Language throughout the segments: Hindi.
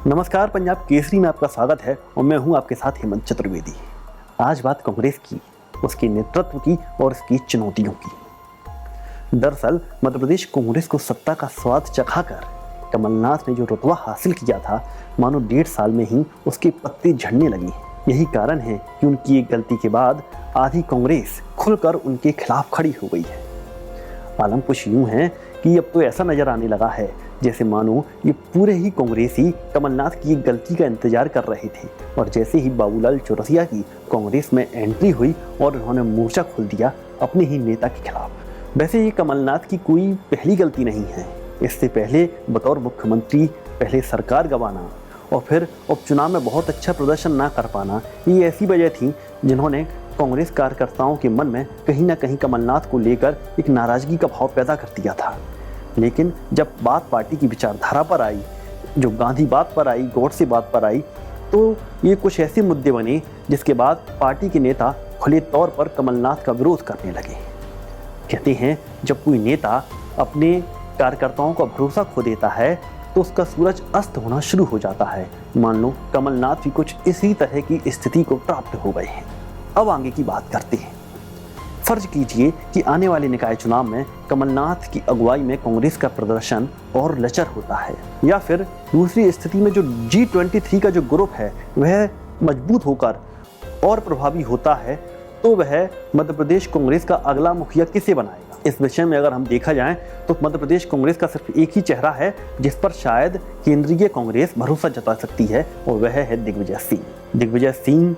नमस्कार, पंजाब केसरी में आपका स्वागत है और मैं हूं आपके साथ हेमंत चतुर्वेदी। आज बात कांग्रेस की, उसके नेतृत्व की और उसकी चुनौतियों की। दरअसल मध्य प्रदेश कांग्रेस को सत्ता का स्वाद चखाकर कमलनाथ ने जो रुतबा हासिल किया था, मानो 1.5 साल में ही उसके पत्ते झड़ने लगे। यही कारण है कि उनकी एक गलती के बाद आधी कांग्रेस खुलकर उनके खिलाफ खड़ी हो गई है। आलम कुछ यूं है कि अब तो ऐसा नजर आने लगा है जैसे मानो ये पूरे ही कांग्रेसी कमलनाथ की एक गलती का इंतजार कर रहे थे, और जैसे ही बाबूलाल चौरसिया की कांग्रेस में एंट्री हुई और उन्होंने मोर्चा खोल दिया अपने ही नेता के खिलाफ। वैसे ये कमलनाथ की कोई पहली गलती नहीं है। इससे पहले बतौर मुख्यमंत्री पहले सरकार गंवाना और फिर उपचुनाव में बहुत अच्छा प्रदर्शन ना कर पाना, ये ऐसी वजह थी जिन्होंने कांग्रेस कार्यकर्ताओं के मन में कहीं ना कहीं कमलनाथ को लेकर एक नाराजगी का भाव पैदा कर दिया था। लेकिन जब बात पार्टी की विचारधारा पर आई, जो गांधी बात पर आई, गॉडसे बात पर आई, तो ये कुछ ऐसे मुद्दे बने जिसके बाद पार्टी के नेता खुले तौर पर कमलनाथ का विरोध करने लगे। कहते हैं जब कोई नेता अपने कार्यकर्ताओं का भरोसा खो देता है तो उसका सूरज अस्त होना शुरू हो जाता है। मान लो कमलनाथ भी कुछ इसी तरह की स्थिति को प्राप्त हो गए हैं। अब आगे की बात करते हैं। फर्ज कीजिए कि आने वाले निकाय चुनाव में कमलनाथ की अगुवाई में कांग्रेस का प्रदर्शन और लचर होता है, या फिर दूसरी स्थिति में जो G23 का जो ग्रुप है वह मजबूत होकर और प्रभावी होता है, तो वह मध्य प्रदेश कांग्रेस का अगला मुखिया किसे बनाएगा। इस विषय में अगर हम देखा जाए तो मध्य प्रदेश कांग्रेस का सिर्फ एक ही चेहरा है जिस पर शायद केंद्रीय कांग्रेस भरोसा जता सकती है, और वह है दिग्विजय सिंह। दिग्विजय सिंह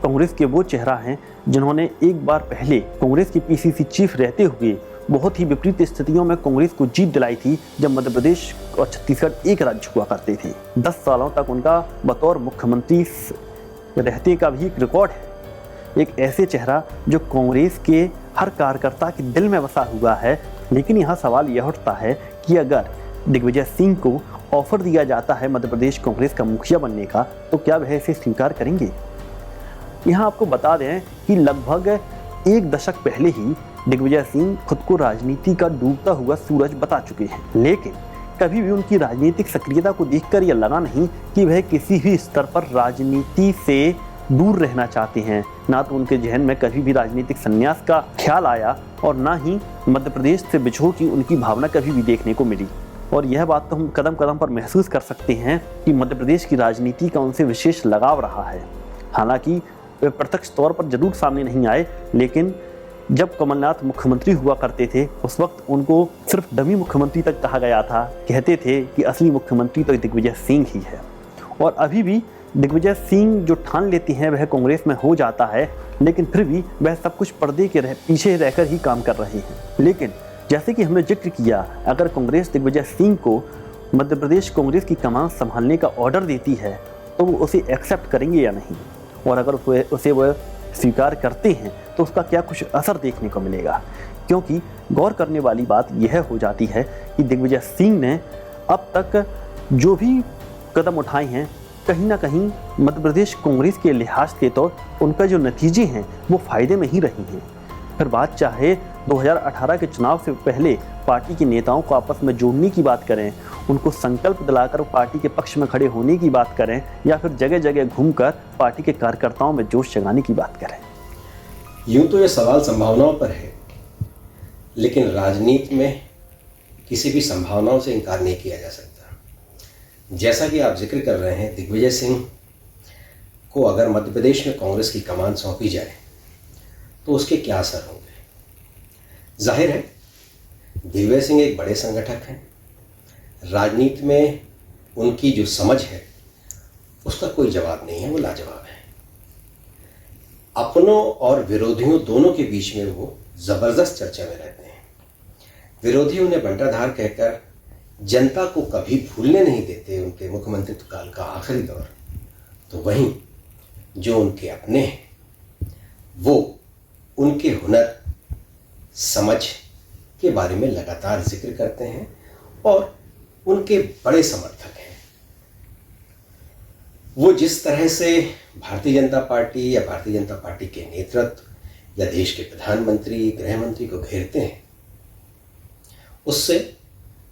कांग्रेस के वो चेहरा हैं जिन्होंने एक बार पहले कांग्रेस के पीसीसी चीफ रहते हुए बहुत ही विपरीत स्थितियों में कांग्रेस को जीत दिलाई थी, जब मध्य प्रदेश और छत्तीसगढ़ एक राज्य हुआ करते थे। 10 सालों तक उनका बतौर मुख्यमंत्री रहते का भी एक रिकॉर्ड है। एक ऐसे चेहरा जो कांग्रेस के हर कार्यकर्ता के दिल में बसा हुआ है। लेकिन यहाँ सवाल यह उठता है कि अगर दिग्विजय सिंह को ऑफर दिया जाता है मध्य प्रदेश कांग्रेस का मुखिया बनने का, तो क्या वह इसे स्वीकार करेंगे। यहाँ आपको बता दें कि लगभग 1 दशक पहले ही दिग्विजय सिंह खुद को राजनीति का डूबता हुआ सूरज बता चुके हैं, लेकिन कभी भी उनकी राजनीतिक सक्रियता को देखकर यह लगा नहीं कि वह किसी भी स्तर पर राजनीति से दूर रहना चाहते हैं। ना तो उनके जहन में कभी भी राजनीतिक संन्यास का ख्याल आया और ना ही मध्य प्रदेश से बिछोड़ की उनकी भावना कभी भी देखने को मिली। और यह बात तो हम कदम कदम पर महसूस कर सकते हैं कि मध्य प्रदेश की राजनीति का उनसे विशेष लगाव रहा है। हालांकि वे प्रत्यक्ष तौर पर जरूर सामने नहीं आए, लेकिन जब कमलनाथ मुख्यमंत्री हुआ करते थे उस वक्त उनको सिर्फ डमी मुख्यमंत्री तक कहा गया था। कहते थे कि असली मुख्यमंत्री तो दिग्विजय सिंह ही है। और अभी भी दिग्विजय सिंह जो ठान लेती हैं वह कांग्रेस में हो जाता है, लेकिन फिर भी वह सब कुछ पर्दे के पीछे रहकर ही काम कर रहे हैं। लेकिन जैसे कि हमने जिक्र किया, अगर कांग्रेस दिग्विजय सिंह को मध्य प्रदेश कांग्रेस की कमान संभालने का ऑर्डर देती है तो वो उसे एक्सेप्ट करेंगे या नहीं, और अगर उसे वह स्वीकार करते हैं तो उसका क्या कुछ असर देखने को मिलेगा। क्योंकि गौर करने वाली बात यह हो जाती है कि दिग्विजय सिंह ने अब तक जो भी कदम उठाए हैं, कहीं ना कहीं मध्य प्रदेश कांग्रेस के लिहाज से तो उनका जो नतीजे हैं वो फायदे में ही रहे हैं। फिर बात चाहे 2018 के चुनाव से पहले पार्टी के नेताओं को आपस में जोड़ने की बात करें, उनको संकल्प दिलाकर पार्टी के पक्ष में खड़े होने की बात करें, या फिर जगह जगह घूमकर पार्टी के कार्यकर्ताओं में जोश जगाने की बात करें। यूं तो यह सवाल संभावनाओं पर है, लेकिन राजनीति में किसी भी संभावनाओं से इनकार नहीं किया जा सकता। जैसा कि आप जिक्र कर रहे हैं, दिग्विजय सिंह को अगर मध्य प्रदेश में कांग्रेस की कमान सौंपी जाए तो उसके क्या असर होंगे। जाहिर है दिग्विजय सिंह एक बड़े संगठक हैं। राजनीति में उनकी जो समझ है उसका कोई जवाब नहीं है, वो लाजवाब है। अपनों और विरोधियों दोनों के बीच में वो जबरदस्त चर्चा में रहते हैं। विरोधी उन्हें बंटाधार कहकर जनता को कभी भूलने नहीं देते उनके मुख्यमंत्रित्व काल का आखिरी दौर, तो वहीं जो उनके अपने हैं वो उनके हुनर समझ के बारे में लगातार जिक्र करते हैं और उनके बड़े समर्थक हैं। वो जिस तरह से भारतीय जनता पार्टी या भारतीय जनता पार्टी के नेतृत्व या देश के प्रधानमंत्री, गृह मंत्री को घेरते हैं, उससे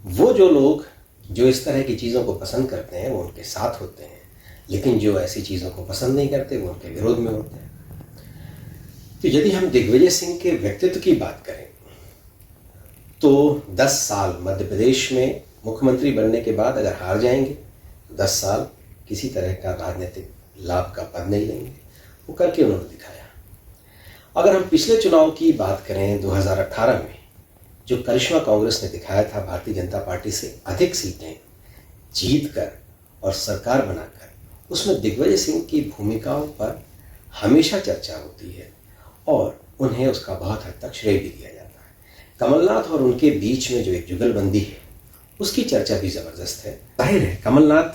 वो जो लोग जो इस तरह की चीज़ों को पसंद करते हैं वो उनके साथ होते हैं, लेकिन जो ऐसी चीज़ों को पसंद नहीं करते वो उनके विरोध में होते हैं। तो यदि हम दिग्विजय सिंह के व्यक्तित्व की बात करें तो 10 साल मध्य प्रदेश में मुख्यमंत्री बनने के बाद अगर हार जाएंगे तो 10 साल किसी तरह का राजनीतिक लाभ का पद नहीं लेंगे। वो करके उन्होंने दिखाया। अगर हम पिछले चुनाव की बात करें 2018 में जो करिश्मा कांग्रेस ने दिखाया था, भारतीय जनता पार्टी से अधिक सीटें जीतकर और सरकार बनाकर, उसमें दिग्विजय सिंह की भूमिकाओं पर हमेशा चर्चा होती है और उन्हें उसका बहुत हद तक श्रेय भी दिया जाता है। कमलनाथ और उनके बीच में जो एक जुगलबंदी है उसकी चर्चा भी ज़बरदस्त है। जाहिर है कमलनाथ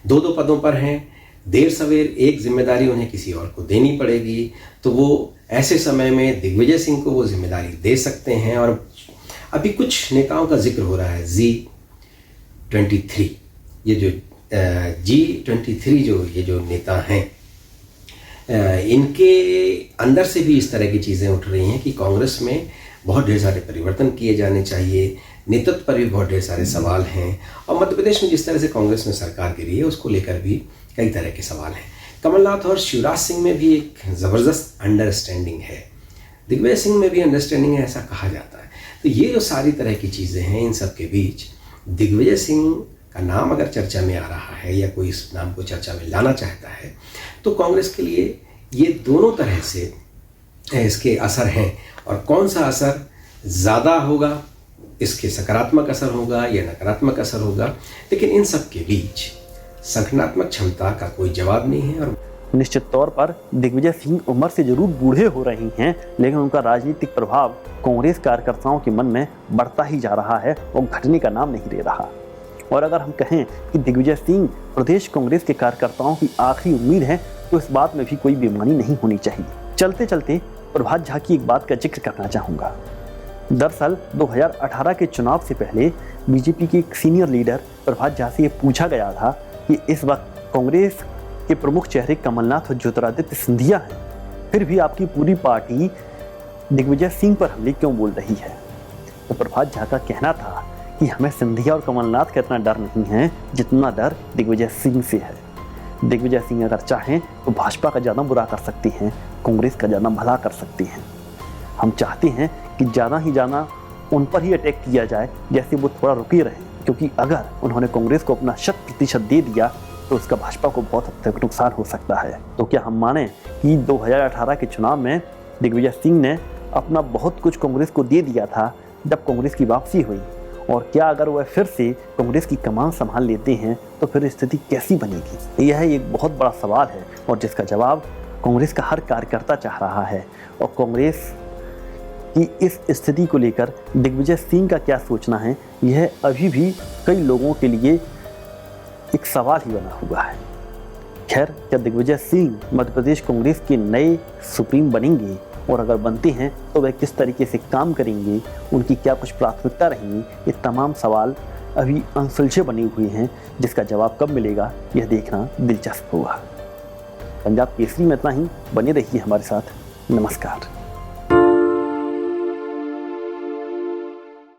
दो पदों पर हैं, देर सवेर एक जिम्मेदारी उन्हें किसी और को देनी पड़ेगी, तो वो ऐसे समय में दिग्विजय सिंह को वो जिम्मेदारी दे सकते हैं। और अभी कुछ नेताओं का जिक्र हो रहा है, G23, ये जो G23 जो नेता हैं, इनके अंदर से भी इस तरह की चीज़ें उठ रही हैं कि कांग्रेस में बहुत ढेर सारे परिवर्तन किए जाने चाहिए, नेतृत्व पर भी बहुत ढेर सारे सवाल हैं, और मध्य प्रदेश में जिस तरह से कांग्रेस में सरकार गिरी है उसको लेकर भी कई तरह के सवाल हैं। कमलनाथ और शिवराज सिंह में भी एक ज़बरदस्त अंडरस्टैंडिंग है, दिग्विजय सिंह में भी अंडरस्टैंडिंग है, ऐसा कहा जाता है। तो ये जो सारी तरह की चीज़ें हैं, इन सब के बीच दिग्विजय सिंह का नाम अगर चर्चा में आ रहा है या कोई इस नाम को चर्चा में लाना चाहता है तो कांग्रेस के लिए ये दोनों तरह से इसके असर हैं। और कौन सा असर ज़्यादा होगा, इसके सकारात्मक असर होगा या नकारात्मक असर होगा, लेकिन इन सब के बीच संगठनात्मक क्षमता का कोई जवाब नहीं है। और निश्चित तौर पर दिग्विजय सिंह उम्र से जरूर बूढ़े हो रहे हैं, लेकिन उनका राजनीतिक प्रभाव कांग्रेस कार्यकर्ताओं के मन में बढ़ता ही जा रहा है और घटने का नाम नहीं ले रहा। और अगर हम कहें कि दिग्विजय सिंह प्रदेश कांग्रेस के कार्यकर्ताओं की आखिरी उम्मीद है तो इस बात में भी कोई बेईमानी नहीं होनी चाहिए। चलते चलते प्रभात झा की एक बात का जिक्र करना चाहूँगा। दरअसल 2018 के चुनाव से पहले बीजेपी के एक सीनियर लीडर प्रभात झा से ये पूछा गया था कि इस वक्त कांग्रेस के प्रमुख चेहरे कमलनाथ और ज्योतिरादित्य सिंधिया हैं, फिर भी आपकी पूरी पार्टी दिग्विजय सिंह पर हमले क्यों बोल रही है। तो प्रभात झा का कहना था कि हमें सिंधिया और कमलनाथ का इतना डर नहीं है जितना डर दिग्विजय सिंह से है। दिग्विजय सिंह अगर चाहें तो भाजपा का ज़्यादा बुरा कर सकते हैं, कांग्रेस का ज़्यादा भला कर सकते हैं। हम चाहते हैं कि ज़्यादा ही ज़्यादा उन पर ही अटैक किया जाए, जैसे वो थोड़ा रुके रहें, क्योंकि अगर उन्होंने कांग्रेस को अपना 100% दे दिया तो उसका भाजपा को बहुत हद तक नुकसान हो सकता है। तो क्या हम माने कि 2018 के चुनाव में दिग्विजय सिंह ने अपना बहुत कुछ कांग्रेस को दे दिया था जब कांग्रेस की वापसी हुई, और क्या अगर वह फिर से कांग्रेस की कमान संभाल लेते हैं तो फिर स्थिति कैसी बनेगी? यह एक बहुत बड़ा सवाल है और जिसका जवाब कांग्रेस का हर कार्यकर्ता चाह रहा है। और कांग्रेस कि इस स्थिति को लेकर दिग्विजय सिंह का क्या सोचना है, यह अभी भी कई लोगों के लिए एक सवाल ही बना हुआ है। खैर, क्या दिग्विजय सिंह मध्य प्रदेश कांग्रेस के नए सुप्रीम बनेंगे, और अगर बनते हैं तो वह किस तरीके से काम करेंगे, उनकी क्या कुछ प्राथमिकता रहेंगी, ये तमाम सवाल अभी अनसुलझे बने हुए हैं, जिसका जवाब कब मिलेगा यह देखना दिलचस्प होगा। पंजाब केसरी में इतना ही, बने रहिए हमारे साथ। नमस्कार।